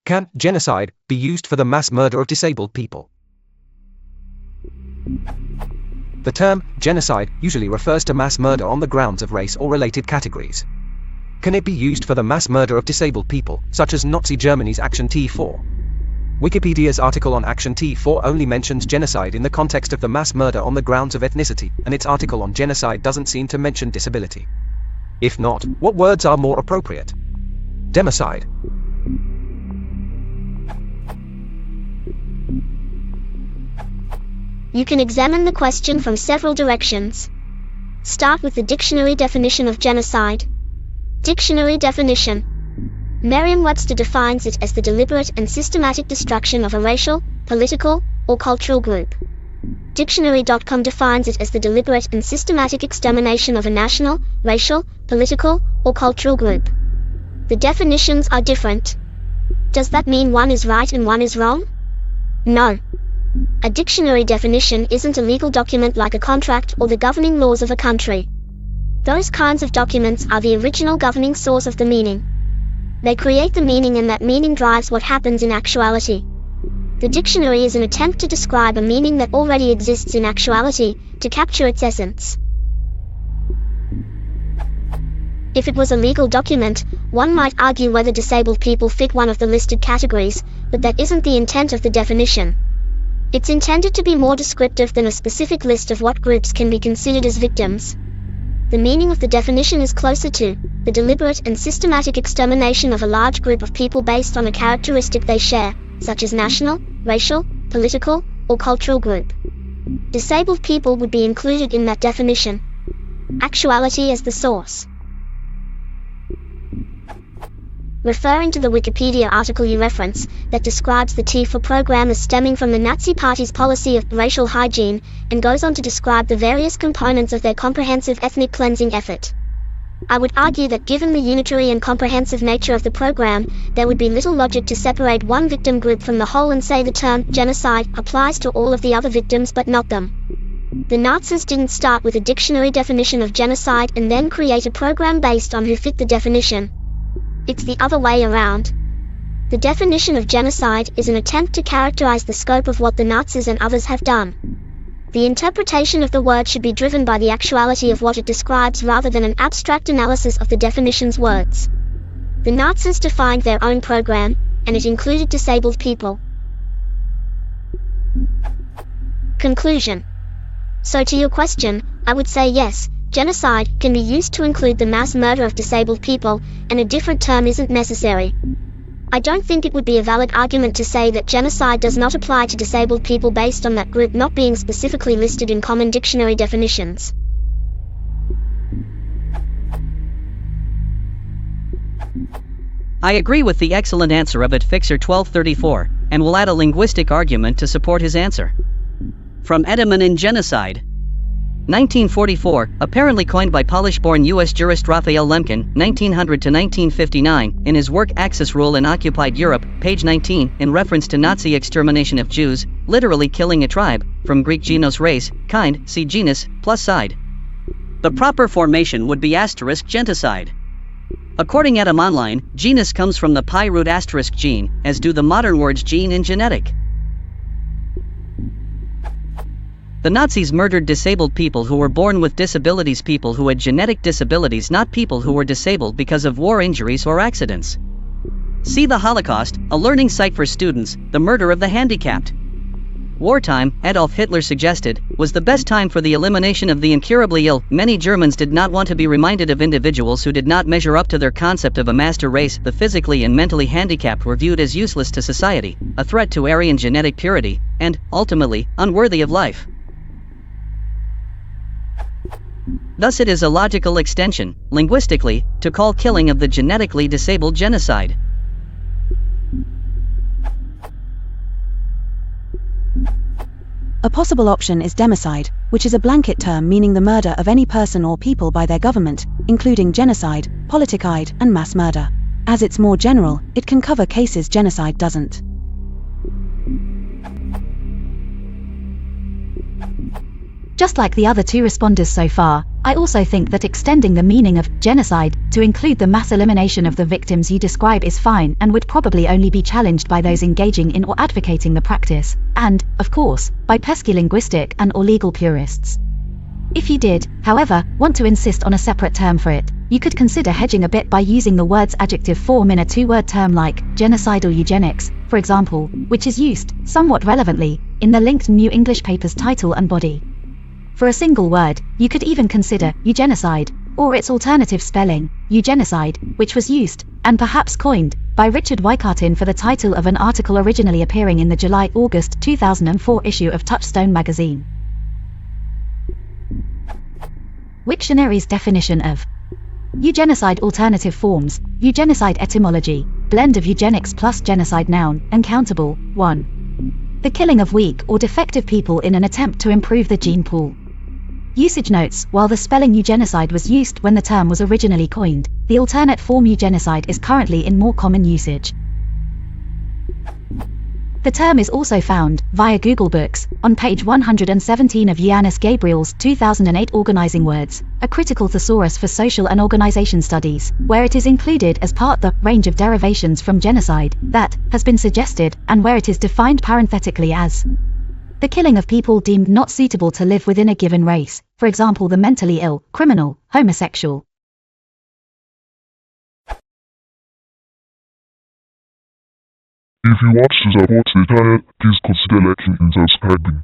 Can genocide be used for the mass murder of disabled people? The term genocide usually refers to mass murder on the grounds of race or related categories. Can it be used for the mass murder of disabled people, such as Nazi Germany's Action T4? Wikipedia's article on Action T4 only mentions genocide in the context of the mass murder on the grounds of ethnicity, and its article on genocide doesn't seem to mention disability. If not, what words are more appropriate? Democide. You can examine the question from several directions. Start with the dictionary definition of genocide. Dictionary definition. Merriam-Webster defines it as the deliberate and systematic destruction of a racial, political, or cultural group. Dictionary.com defines it as the deliberate and systematic extermination of a national, racial, political, or cultural group. The definitions are different. Does that mean one is right and one is wrong? No. A dictionary definition isn't a legal document like a contract or the governing laws of a country. Those kinds of documents are the original governing source of the meaning. They create the meaning, and that meaning drives what happens in actuality. The dictionary is an attempt to describe a meaning that already exists in actuality, to capture its essence. If it was a legal document, one might argue whether disabled people fit one of the listed categories, but that isn't the intent of the definition. It's intended to be more descriptive than a specific list of what groups can be considered as victims. The meaning of the definition is closer to the deliberate and systematic extermination of a large group of people based on a characteristic they share, such as national, racial, political, or cultural group. Disabled people would be included in that definition. Actuality as the source. Referring to the Wikipedia article you reference, that describes the T4 program as stemming from the Nazi Party's policy of racial hygiene, and goes on to describe the various components of their comprehensive ethnic cleansing effort. I would argue that given the unitary and comprehensive nature of the program, there would be little logic to separate one victim group from the whole and say the term genocide applies to all of the other victims but not them. The Nazis didn't start with a dictionary definition of genocide and then create a program based on who fit the definition. It's the other way around. The definition of genocide is an attempt to characterize the scope of what the Nazis and others have done. The interpretation of the word should be driven by the actuality of what it describes rather than an abstract analysis of the definition's words. The Nazis defined their own program, and it included disabled people. Conclusion. So to your question, I would say yes, genocide can be used to include the mass murder of disabled people, and a different term isn't necessary. I don't think it would be a valid argument to say that genocide does not apply to disabled people based on that group not being specifically listed in common dictionary definitions. I agree with the excellent answer of Fixer 1234, and will add a linguistic argument to support his answer. From Edelman in Genocide. 1944, apparently coined by Polish-born U.S. jurist Raphael Lemkin, 1900 to 1959, in his work Axis Rule in Occupied Europe, page 19, in reference to Nazi extermination of Jews, literally killing a tribe, from Greek genos race, kind, see genus, plus side. The proper formation would be *genocide. According Adam Online, genus comes from the Pi root * gene, as do the modern words gene and genetic. The Nazis murdered disabled people who were born with disabilities, people who had genetic disabilities, not people who were disabled because of war injuries or accidents. See the Holocaust, a learning site for students, the murder of the handicapped. Wartime, Adolf Hitler suggested, was the best time for the elimination of the incurably ill. Many Germans did not want to be reminded of individuals who did not measure up to their concept of a master race. The physically and mentally handicapped were viewed as useless to society, a threat to Aryan genetic purity, and, ultimately, unworthy of life. Thus it is a logical extension, linguistically, to call killing of the genetically disabled genocide. A possible option is democide, which is a blanket term meaning the murder of any person or people by their government, including genocide, politicide, and mass murder. As it's more general, it can cover cases genocide doesn't. Just like the other two responders so far, I also think that extending the meaning of genocide to include the mass elimination of the victims you describe is fine and would probably only be challenged by those engaging in or advocating the practice, and, of course, by pesky linguistic and or legal purists. If you did, however, want to insist on a separate term for it, you could consider hedging a bit by using the word's adjective form in a two-word term like genocide or eugenics, for example, which is used, somewhat relevantly, in the linked New English paper's title and body. For a single word, you could even consider eugenocide, or its alternative spelling, eugenocide, which was used, and perhaps coined, by Richard Wycartin for the title of an article originally appearing in the July-August 2004 issue of Touchstone magazine. Wiktionary's definition of eugenocide. Alternative forms, eugenocide. Etymology, blend of eugenics plus genocide. Noun, uncountable. 1. The killing of weak or defective people in an attempt to improve the gene pool. Usage notes. While the spelling eugenocide was used when the term was originally coined, the alternate form eugenocide is currently in more common usage. The term is also found, via Google Books, on page 117 of Yanis Gabriel's 2008 Organizing Words, a critical thesaurus for social and organization studies, where it is included as part the range of derivations from genocide that has been suggested, and where it is defined parenthetically as the killing of people deemed not suitable to live within a given race, for example the mentally ill, criminal, homosexual. If you want to support the channel, please consider liking and subscribing.